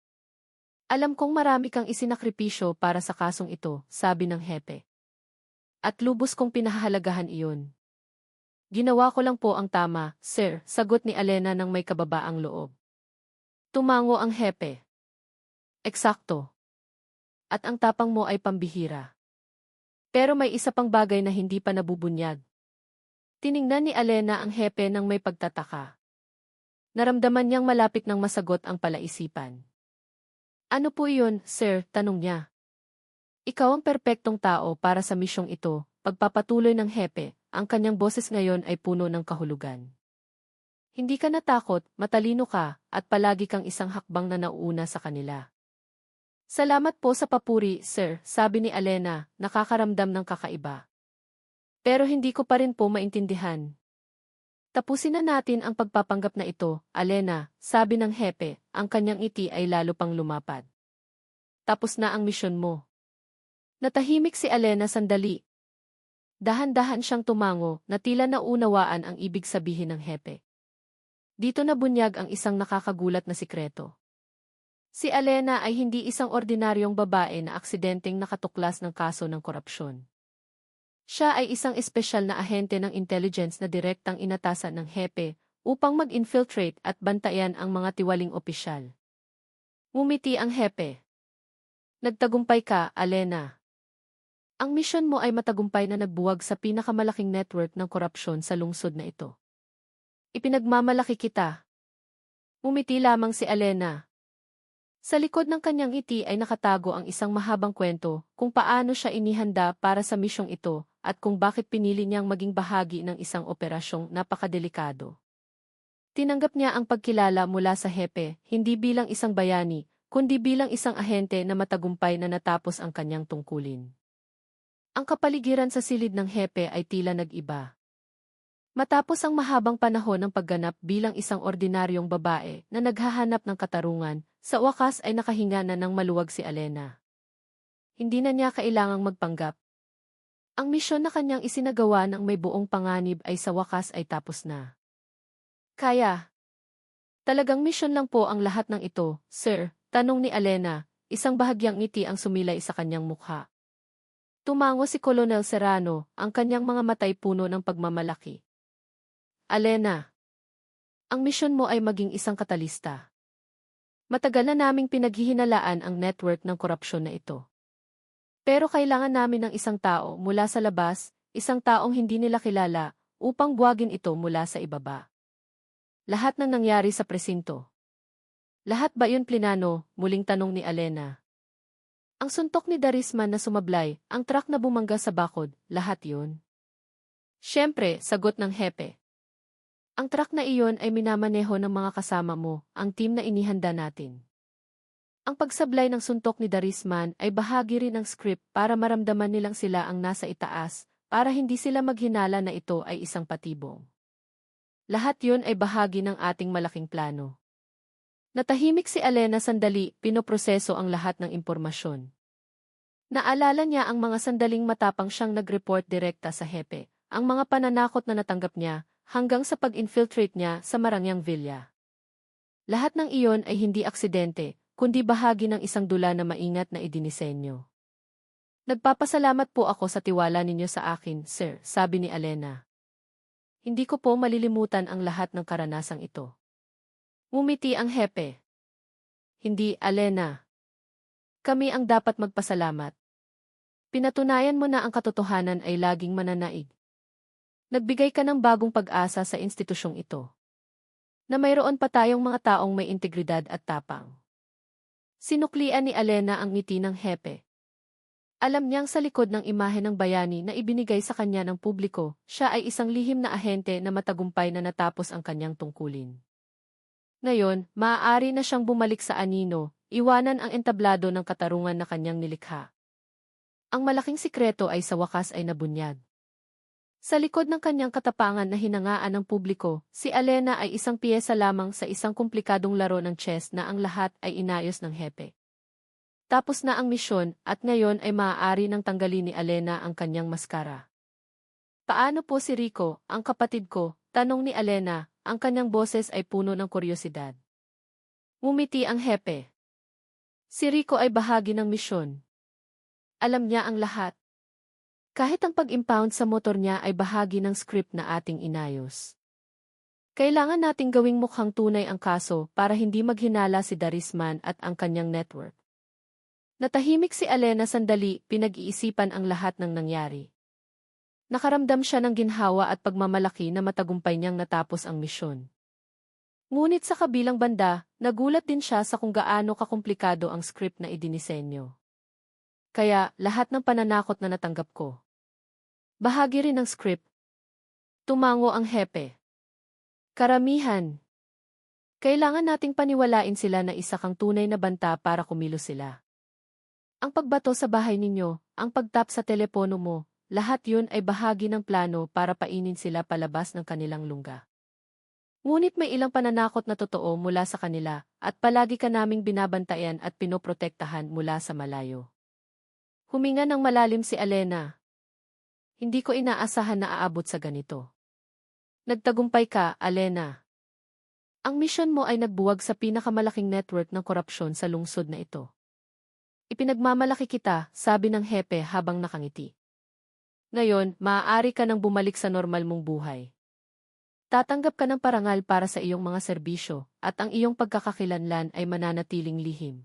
Alam kong marami kang isinakripisyo para sa kasong ito, sabi ng hepe. At lubos kong pinahahalagahan iyon. Ginawa ko lang po ang tama, sir, sagot ni Alena ng may kababaang loob. Tumango ang hepe. Eksakto. At ang tapang mo ay pambihira. Pero may isa pang bagay na hindi pa nabubunyag. Tiningnan ni Alena ang hepe ng may pagtataka. Naramdaman niyang malapit ng masagot ang palaisipan. Ano po iyon, sir, tanong niya. Ikaw ang perpektong tao para sa misyong ito, pagpapatuloy ng hepe, ang kanyang boses ngayon ay puno ng kahulugan. Hindi ka natakot, matalino ka, at palagi kang isang hakbang na nauuna sa kanila. Salamat po sa papuri, sir, sabi ni Alena, nakakaramdam ng kakaiba. Pero hindi ko pa rin po maintindihan. Tapusin na natin ang pagpapanggap na ito, Alena, sabi ng hepe, ang kanyang ngiti ay lalo pang lumapad. Tapos na ang misyon mo. Natahimik si Alena sandali. Dahan-dahan siyang tumango na tila naunawaan ang ibig sabihin ng hepe. Dito nabunyag ang isang nakakagulat na sikreto. Si Alena ay hindi isang ordinaryong babae na aksidenteng nakatuklas ng kaso ng korupsyon. Siya ay isang espesyal na ahente ng intelligence na direktang inatasan ng hepe upang mag-infiltrate at bantayan ang mga tiwaling opisyal. Ngumiti ang hepe. Nagtagumpay ka, Alena. Ang misyon mo ay matagumpay na nagbuwag sa pinakamalaking network ng korupsyon sa lungsod na ito. Ipinagmamalaki kita. Ngumiti lamang si Alena. Sa likod ng kanyang ngiti ay nakatago ang isang mahabang kwento kung paano siya inihanda para sa misyong ito at kung bakit pinili niyang maging bahagi ng isang operasyong napakadelikado. Tinanggap niya ang pagkilala mula sa hepe, hindi bilang isang bayani, kundi bilang isang ahente na matagumpay na natapos ang kanyang tungkulin. Ang kapaligiran sa silid ng hepe ay tila nag-iba. Matapos ang mahabang panahon ng pagganap bilang isang ordinaryong babae na naghahanap ng katarungan, sa wakas ay nakahinga na ng maluwag si Alena. Hindi na niya kailangang magpanggap. Ang misyon na kanyang isinagawa ng may buong panganib ay sa wakas ay tapos na. Kaya. Talagang misyon lang po ang lahat ng ito, sir, tanong ni Alena, isang bahagyang ngiti ang sumilay sa kanyang mukha. Tumango si Colonel Serrano, ang kanyang mga matay puno ng pagmamalaki. Alena, ang misyon mo ay maging isang katalista. Matagal na naming pinaghihinalaan ang network ng korupsyon na ito. Pero kailangan namin ng isang tao mula sa labas, isang taong hindi nila kilala, upang buwagin ito mula sa ibaba. Lahat ng nangyari sa presinto. Lahat ba yun plinano? Muling tanong ni Alena. Ang suntok ni Darisman na sumablay, ang truck na bumangga sa bakod, lahat yun. Siyempre, sagot ng hepe. Ang truck na iyon ay minamaneho ng mga kasama mo, ang team na inihanda natin. Ang pagsablay ng suntok ni Darisman ay bahagi rin ng script para maramdaman nilang sila ang nasa itaas, para hindi sila maghinala na ito ay isang patibong. Lahat yun ay bahagi ng ating malaking plano. Natahimik si Alena sandali, pinoproseso ang lahat ng impormasyon. Naalala niya ang mga sandaling matapang siyang nag-report direkta sa hepe, ang mga pananakot na natanggap niya, hanggang sa pag-infiltrate niya sa Marangyang Villa. Lahat ng iyon ay hindi aksidente, kundi bahagi ng isang dula na maingat na idinisenyo. Nagpapasalamat po ako sa tiwala ninyo sa akin, sir, sabi ni Alena. Hindi ko po malilimutan ang lahat ng karanasang ito. Ngumiti ang hepe. Hindi, Alena. Kami ang dapat magpasalamat. Pinatunayan mo na ang katotohanan ay laging mananaig. Nagbigay ka ng bagong pag-asa sa institusyong ito. Na mayroon pa tayong mga taong may integridad at tapang. Sinuklian ni Alena ang ngiti ng hepe. Alam niyang sa likod ng imahe ng bayani na ibinigay sa kanya ng publiko, siya ay isang lihim na ahente na matagumpay na natapos ang kanyang tungkulin. Ngayon, maaari na siyang bumalik sa anino, iwanan ang entablado ng katarungan na kanyang nilikha. Ang malaking sikreto ay sa wakas ay nabunyag. Sa likod ng kanyang katapangan na hinangaan ng publiko, si Alena ay isang piyesa lamang sa isang komplikadong laro ng chess na ang lahat ay inayos ng hepe. Tapos na ang misyon at ngayon ay maaari nang tanggalin ni Alena ang kanyang maskara. Paano po si Rico, ang kapatid ko? Tanong ni Alena, ang kanyang boses ay puno ng kuryosidad. Ngumiti ang hepe. Si Rico ay bahagi ng misyon. Alam niya ang lahat. Kahit ang pag-impound sa motor niya ay bahagi ng script na ating inayos. Kailangan nating gawing mukhang tunay ang kaso para hindi maghinala si Darisman at ang kanyang network. Natahimik si Alena sandali, pinag-iisipan ang lahat ng nangyari. Nakaramdam siya ng ginhawa at pagmamalaki na matagumpay niyang natapos ang misyon. Ngunit sa kabilang banda, nagulat din siya sa kung gaano kakomplikado ang script na idinisenyo. Kaya, lahat ng pananakot na natanggap ko. Bahagi rin ng script. Tumango ang hepe. Karamihan. Kailangan nating paniwalain sila na isa kang tunay na banta para kumilos sila. Ang pagbato sa bahay ninyo, ang pagtap sa telepono mo, lahat yun ay bahagi ng plano para painin sila palabas ng kanilang lungga. Ngunit may ilang pananakot na totoo mula sa kanila at palagi ka naming binabantayan at pinoprotektahan mula sa malayo. Huminga ng malalim si Alena. Hindi ko inaasahan na aabot sa ganito. Nagtagumpay ka, Alena. Ang misyon mo ay nagbuwag sa pinakamalaking network ng korupsyon sa lungsod na ito. Ipinagmamalaki kita, sabi ng hepe habang nakangiti. Ngayon, maaari ka nang bumalik sa normal mong buhay. Tatanggap ka ng parangal para sa iyong mga serbisyo, at ang iyong pagkakakilanlan ay mananatiling lihim.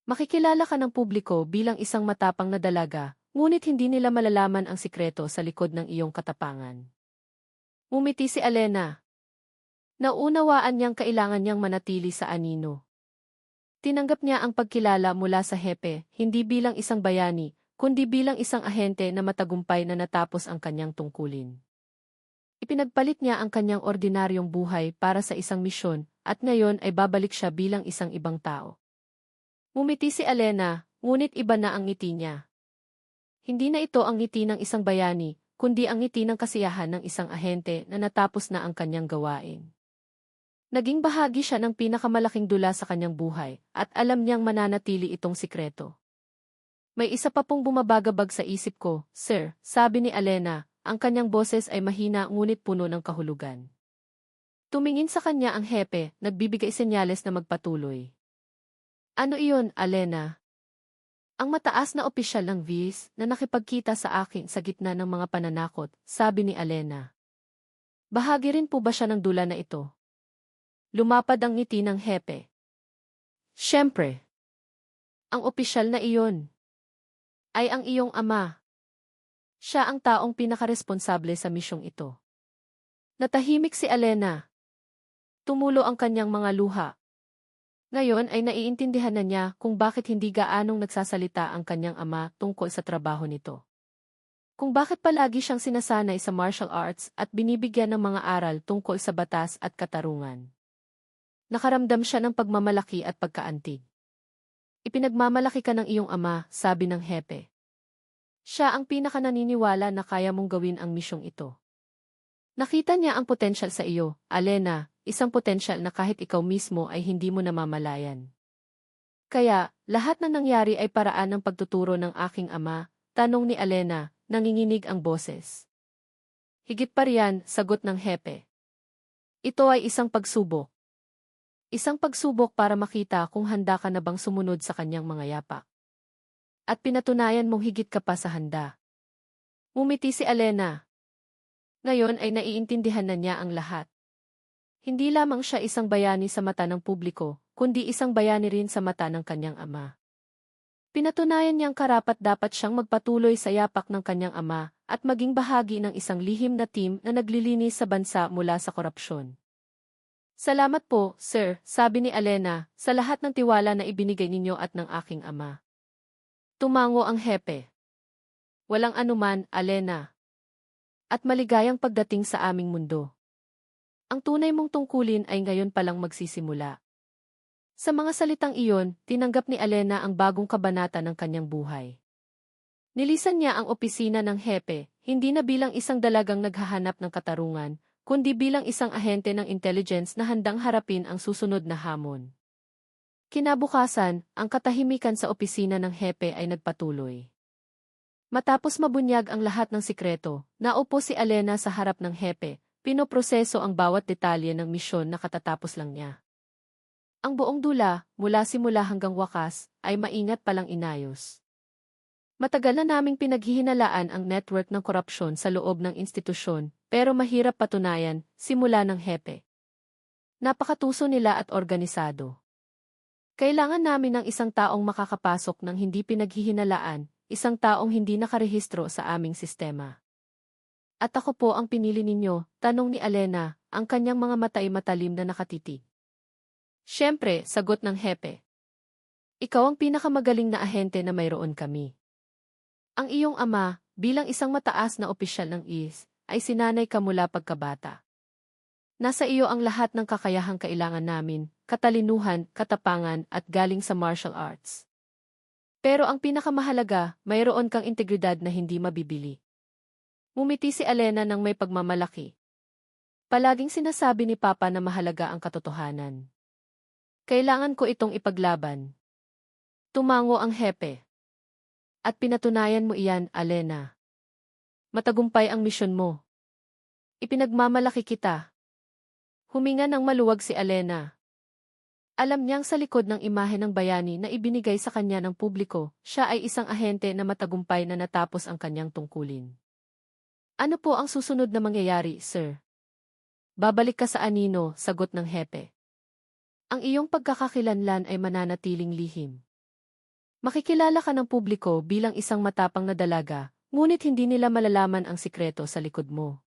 Makikilala ka ng publiko bilang isang matapang na dalaga, ngunit hindi nila malalaman ang sikreto sa likod ng iyong katapangan. Ngumiti si Alena. Naunawaan niyang kailangan niyang manatili sa anino. Tinanggap niya ang pagkilala mula sa hepe, hindi bilang isang bayani, kundi bilang isang ahente na matagumpay na natapos ang kanyang tungkulin. Ipinagpalit niya ang kanyang ordinaryong buhay para sa isang misyon, at ngayon ay babalik siya bilang isang ibang tao. Ngumiti si Alena, ngunit iba na ang ngiti niya. Hindi na ito ang ngiti ng isang bayani, kundi ang ngiti ng kasiyahan ng isang ahente na natapos na ang kanyang gawain. Naging bahagi siya ng pinakamalaking dula sa kanyang buhay, at alam niyang mananatili itong sikreto. May isa pa pong bumabagabag sa isip ko, sir, sabi ni Alena, ang kanyang boses ay mahina ngunit puno ng kahulugan. Tumingin sa kanya ang hepe, nagbibigay senyales na magpatuloy. Ano iyon, Alena? Ang mataas na opisyal ng VIS na nakipagkita sa akin sa gitna ng mga pananakot, sabi ni Alena. Bahagi rin po ba siya ng dula na ito? Lumapad ang ngiti ng hepe. Siyempre. Ang opisyal na iyon ay ang iyong ama. Siya ang taong pinakaresponsable sa misyong ito. Natahimik si Alena. Tumulo ang kanyang mga luha. Ngayon ay naiintindihan na niya kung bakit hindi gaanong nagsasalita ang kanyang ama tungkol sa trabaho nito. Kung bakit palagi siyang sinasanay sa martial arts at binibigyan ng mga aral tungkol sa batas at katarungan. Nakaramdam siya ng pagmamalaki at pagkaantig. Ipinagmamalaki ka ng iyong ama, sabi ng hepe. Siya ang pinakananiniwala na kaya mong gawin ang misyong ito. Nakita niya ang potensyal sa iyo, Alena, isang potensyal na kahit ikaw mismo ay hindi mo namamalayan. Kaya, lahat ng nangyari ay paraan ng pagtuturo ng aking ama, tanong ni Alena, nanginginig ang boses. Higit pa riyan, sagot ng hepe. Ito ay isang pagsubok. Isang pagsubok para makita kung handa ka na bang sumunod sa kanyang mga yapak. At pinatunayan mong higit ka pa sa handa. Ngumiti si Alena. Ngayon ay naiintindihan na niya ang lahat. Hindi lamang siya isang bayani sa mata ng publiko, kundi isang bayani rin sa mata ng kanyang ama. Pinatunayan niyang karapat-dapat siyang magpatuloy sa yapak ng kanyang ama at maging bahagi ng isang lihim na team na naglilinis sa bansa mula sa korupsyon. Salamat po, sir, sabi ni Alena, sa lahat ng tiwala na ibinigay ninyo at ng aking ama. Tumango ang hepe. Walang anuman, Alena. At maligayang pagdating sa aming mundo. Ang tunay mong tungkulin ay ngayon palang magsisimula. Sa mga salitang iyon, tinanggap ni Alena ang bagong kabanata ng kanyang buhay. Nilisan niya ang opisina ng hepe, hindi na bilang isang dalagang naghahanap ng katarungan, kundi bilang isang ahente ng intelligence na handang harapin ang susunod na hamon. Kinabukasan, ang katahimikan sa opisina ng hepe ay nagpatuloy. Matapos mabunyag ang lahat ng sikreto, naupo si Alena sa harap ng hepe, pinoproseso ang bawat detalye ng misyon na katatapos lang niya. Ang buong dula, mula simula hanggang wakas, ay maingat palang inayos. Matagal na naming pinaghihinalaan ang network ng korupsyon sa loob ng institusyon, pero mahirap patunayan, simula ng hepe. Napakatuso nila at organisado. Kailangan namin ng isang taong makakapasok ng hindi pinaghihinalaan, isang taong hindi nakarehistro sa aming sistema. At ako po ang pinili ninyo, tanong ni Alena, ang kanyang mga mata ay matalim na nakatitig. Siyempre, sagot ng hepe. Ikaw ang pinakamagaling na ahente na mayroon kami. Ang iyong ama, bilang isang mataas na opisyal ng IS, ay sinanay ka mula pagkabata. Nasa iyo ang lahat ng kakayahang kailangan namin, katalinuhan, katapangan at galing sa martial arts. Pero ang pinakamahalaga, mayroon kang integridad na hindi mabibili. Ngumiti si Alena ng may pagmamalaki. Palaging sinasabi ni Papa na mahalaga ang katotohanan. Kailangan ko itong ipaglaban. Tumango ang hepe. At pinatunayan mo iyan, Alena. Matagumpay ang misyon mo. Ipinagmamalaki kita. Huminga ng maluwag si Alena. Alam niyang sa likod ng imahe ng bayani na ibinigay sa kanya ng publiko, siya ay isang ahente na matagumpay na natapos ang kanyang tungkulin. Ano po ang susunod na mangyayari, sir? Babalik ka sa anino, sagot ng hepe. Ang iyong pagkakakilanlan ay mananatiling lihim. Makikilala ka ng publiko bilang isang matapang na dalaga, ngunit hindi nila malalaman ang sikreto sa likod mo.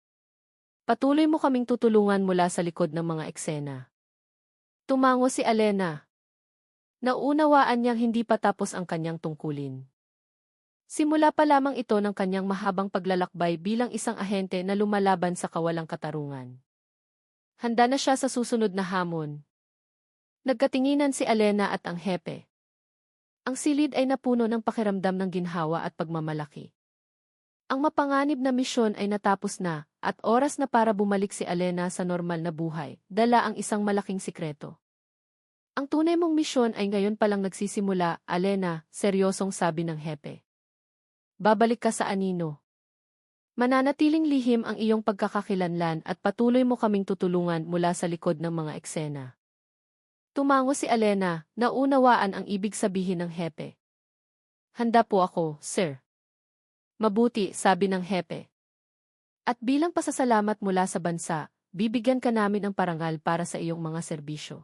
Patuloy mo kaming tutulungan mula sa likod ng mga eksena. Tumango si Alena. Nauunawaan niyang hindi pa tapos ang kanyang tungkulin. Simula pa lamang ito ng kanyang mahabang paglalakbay bilang isang ahente na lumalaban sa kawalang katarungan. Handa na siya sa susunod na hamon. Nagkatinginan si Alena at ang hepe. Ang silid ay napuno ng pakiramdam ng ginhawa at pagmamalaki. Ang mapanganib na misyon ay natapos na, at oras na para bumalik si Alena sa normal na buhay, dala ang isang malaking sikreto. Ang tunay mong misyon ay ngayon palang nagsisimula, Alena, seryosong sabi ng hepe. Babalik ka sa anino. Mananatiling lihim ang iyong pagkakakilanlan at patuloy mo kaming tutulungan mula sa likod ng mga eksena. Tumango si Alena, naunawaan ang ibig sabihin ng hepe. Handa po ako, sir. Mabuti, sabi ng hepe. At bilang pasasalamat mula sa bansa, bibigyan ka namin ng parangal para sa iyong mga serbisyo.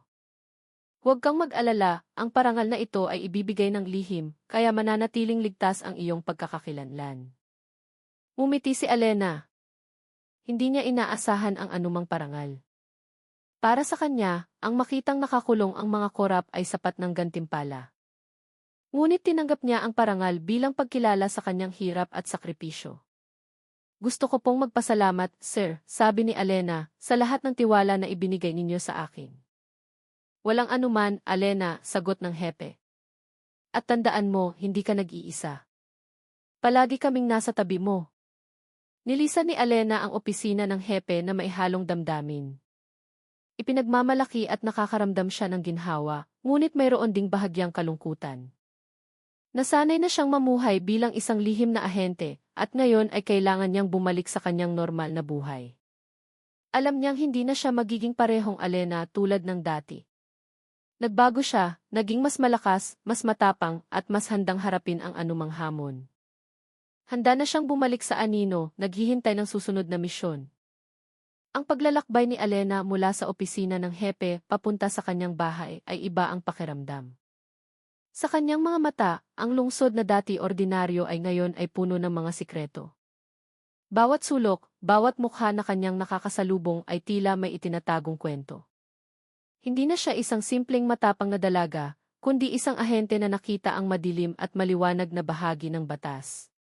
Huwag kang mag-alala, ang parangal na ito ay ibibigay ng lihim, kaya mananatiling ligtas ang iyong pagkakakilanlan. Ngumiti si Alena. Hindi niya inaasahan ang anumang parangal. Para sa kanya, ang makitang nakakulong ang mga korap ay sapat ng gantimpala. Ngunit tinanggap niya ang parangal bilang pagkilala sa kanyang hirap at sakripisyo. Gusto ko pong magpasalamat, sir, sabi ni Alena, sa lahat ng tiwala na ibinigay ninyo sa akin. Walang anuman, Alena, sagot ng hepe. At tandaan mo, hindi ka nag-iisa. Palagi kaming nasa tabi mo. Nilisan ni Alena ang opisina ng hepe na maihalong damdamin. Ipinagmamalaki at nakakaramdam siya ng ginhawa, ngunit mayroon ding bahagyang kalungkutan. Nasanay na siyang mamuhay bilang isang lihim na ahente, at ngayon ay kailangan niyang bumalik sa kanyang normal na buhay. Alam niyang hindi na siya magiging parehong Alena tulad ng dati. Nagbago siya, naging mas malakas, mas matapang, at mas handang harapin ang anumang hamon. Handa na siyang bumalik sa anino, naghihintay ng susunod na misyon. Ang paglalakbay ni Alena mula sa opisina ng hepe papunta sa kanyang bahay ay iba ang pakiramdam. Sa kanyang mga mata, ang lungsod na dati ordinaryo ay ngayon ay puno ng mga sikreto. Bawat sulok, bawat mukha na kanyang nakakasalubong ay tila may itinatagong kwento. Hindi na siya isang simpleng matapang na dalaga, kundi isang ahente na nakita ang madilim at maliwanag na bahagi ng batas.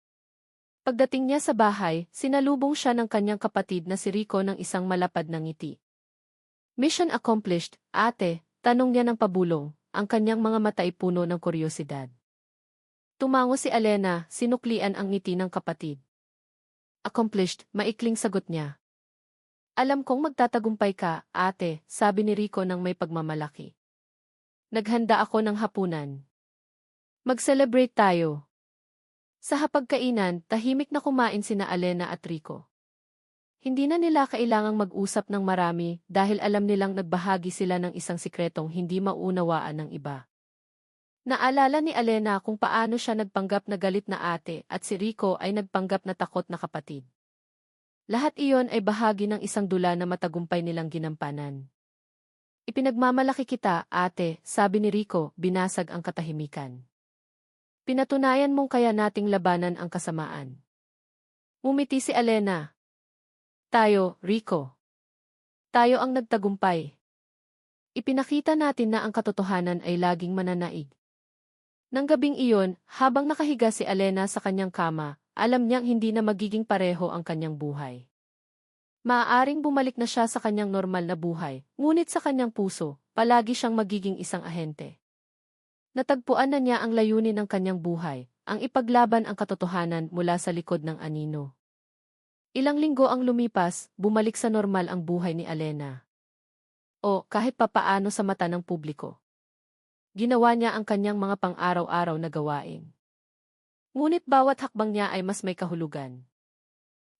Pagdating niya sa bahay, sinalubong siya ng kanyang kapatid na si Rico ng isang malapad na ngiti. Mission accomplished, ate, tanong niya ng pabulong. Ang kanyang mga mata ay puno ng kuryosidad. Tumango si Alena, sinuklian ang ngiti ng kapatid. Accomplished, maikling sagot niya. Alam kong magtatagumpay ka, ate, sabi ni Rico ng may pagmamalaki. Naghanda ako ng hapunan. Mag-celebrate tayo. Sa hapagkainan, tahimik na kumain sina Alena at Rico. Hindi na nila kailangang mag-usap ng marami dahil alam nilang nagbahagi sila ng isang sikretong hindi mauunawaan ng iba. Naalala ni Alena kung paano siya nagpanggap na galit na ate at si Rico ay nagpanggap na takot na kapatid. Lahat iyon ay bahagi ng isang dula na matagumpay nilang ginampanan. Ipinagmamalaki kita, ate, sabi ni Rico, binasag ang katahimikan. Pinatunayan mong kaya nating labanan ang kasamaan. Umiti si Alena. Tayo, Rico. Tayo ang nagtagumpay. Ipinakita natin na ang katotohanan ay laging mananaig. Nang gabing iyon, habang nakahiga si Alena sa kanyang kama, alam niyang hindi na magiging pareho ang kanyang buhay. Maaaring bumalik na siya sa kanyang normal na buhay, ngunit sa kanyang puso, palagi siyang magiging isang ahente. Natagpuan na niya ang layunin ng kanyang buhay, ang ipaglaban ang katotohanan mula sa likod ng anino. Ilang linggo ang lumipas, bumalik sa normal ang buhay ni Alena. O kahit papaano sa mata ng publiko. Ginawa niya ang kanyang mga pang-araw-araw na gawain. Ngunit bawat hakbang niya ay mas may kahulugan.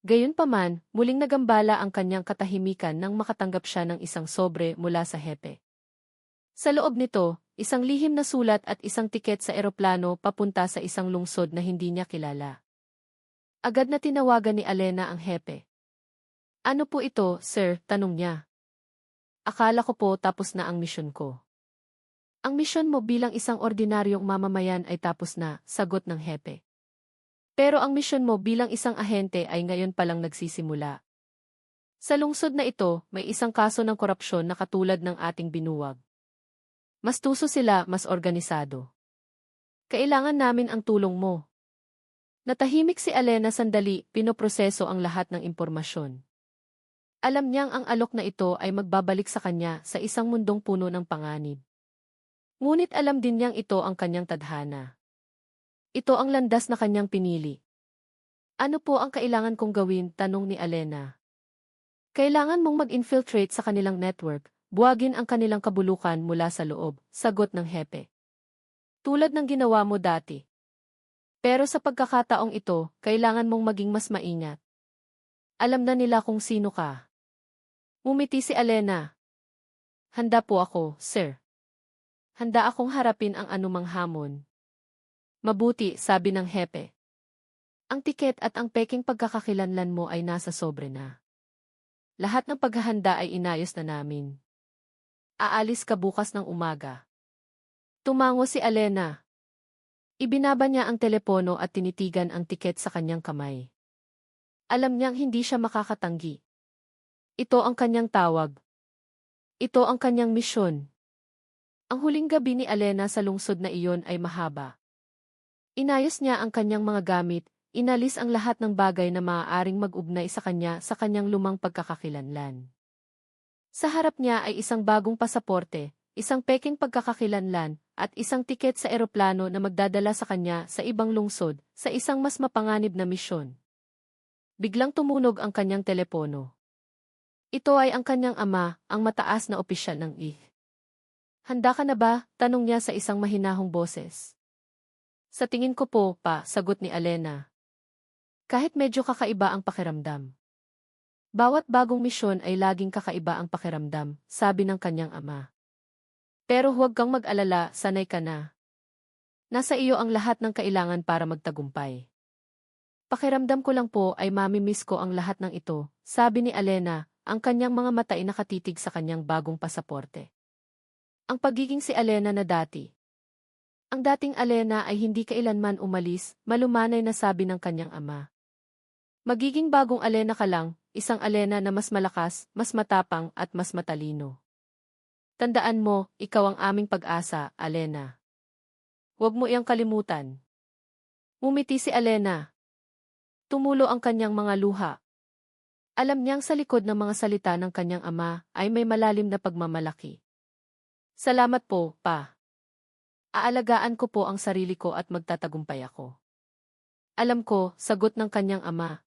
Gayunpaman, muling nagambala ang kanyang katahimikan nang makatanggap siya ng isang sobre mula sa hepe. Sa loob nito, isang lihim na sulat at isang tiket sa eroplano papunta sa isang lungsod na hindi niya kilala. Agad na tinawagan ni Alena ang hepe. Ano po ito, sir? Tanong niya. Akala ko po tapos na ang misyon ko. Ang misyon mo bilang isang ordinaryong mamamayan ay tapos na, sagot ng hepe. Pero ang misyon mo bilang isang ahente ay ngayon palang nagsisimula. Sa lungsod na ito, may isang kaso ng korupsyon na katulad ng ating binuwag. Mas tuso sila, mas organisado. Kailangan namin ang tulong mo. Natahimik si Alena sandali, pinoproseso ang lahat ng impormasyon. Alam niyang ang alok na ito ay magbabalik sa kanya sa isang mundong puno ng panganib. Ngunit alam din niyang ito ang kanyang tadhana. Ito ang landas na kanyang pinili. Ano po ang kailangan kong gawin? Tanong ni Alena. Kailangan mong mag-infiltrate sa kanilang network, buwagin ang kanilang kabulukan mula sa loob, sagot ng hepe. Tulad ng ginawa mo dati. Pero sa pagkakataong ito, kailangan mong maging mas maingat. Alam na nila kung sino ka. Umiti si Alena. Handa po ako, sir. Handa akong harapin ang anumang hamon. Mabuti, sabi ng hepe. Ang tiket at ang peking pagkakakilanlan mo ay nasa sobre na. Lahat ng paghahanda ay inayos na namin. Aalis ka bukas ng umaga. Tumango si Alena. Ibinaba niya ang telepono at tinitigan ang tiket sa kanyang kamay. Alam niyang hindi siya makakatanggi. Ito ang kanyang tawag. Ito ang kanyang misyon. Ang huling gabi ni Alena sa lungsod na iyon ay mahaba. Inayos niya ang kanyang mga gamit, Inalis ang lahat ng bagay na maaaring mag-ugnay sa kanya sa kanyang lumang pagkakakilanlan. Sa harap niya ay isang bagong pasaporte, isang peking pagkakakilanlan, at isang tiket sa eroplano na magdadala sa kanya sa ibang lungsod, sa isang mas mapanganib na misyon. Biglang tumunog ang kanyang telepono. Ito ay ang kanyang ama, ang mataas na opisyal ng I. Handa ka na ba? Tanong niya sa isang mahinahong boses. Sa tingin ko po, pa, sagot ni Alena. Kahit medyo kakaiba ang pakiramdam. Bawat bagong misyon ay laging kakaiba ang pakiramdam, sabi ng kanyang ama. Pero huwag kang mag-alala, sanay ka na. Nasa iyo ang lahat ng kailangan para magtagumpay. Pakiramdam ko lang po ay mamimiss ko ang lahat ng ito, sabi ni Alena, ang kanyang mga mata ay nakatitig sa kanyang bagong pasaporte. Ang pagiging si Alena na dati. Ang dating Alena ay hindi kailanman umalis, malumanay na sabi ng kanyang ama. Magiging bagong Alena ka lang, isang Alena na mas malakas, mas matapang at mas matalino. Tandaan mo, ikaw ang aming pag-asa, Alena. Huwag mo iyang kalimutan. Umiti si Alena. Tumulo ang kanyang mga luha. Alam niyang sa likod ng mga salita ng kanyang ama ay may malalim na pagmamalaki. Salamat po, pa. Aalagaan ko po ang sarili ko at magtatagumpay ako. Alam ko, sagot ng kanyang ama.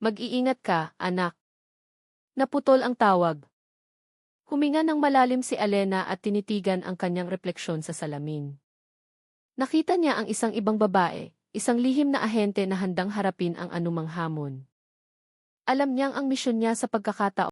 Mag-iingat ka, anak. Naputol ang tawag. Huminga ng malalim si Alena at tinitigan ang kanyang refleksyon sa salamin. Nakita niya ang isang ibang babae, isang lihim na ahente na handang harapin ang anumang hamon. Alam niyang ang misyon niya sa pagkakataon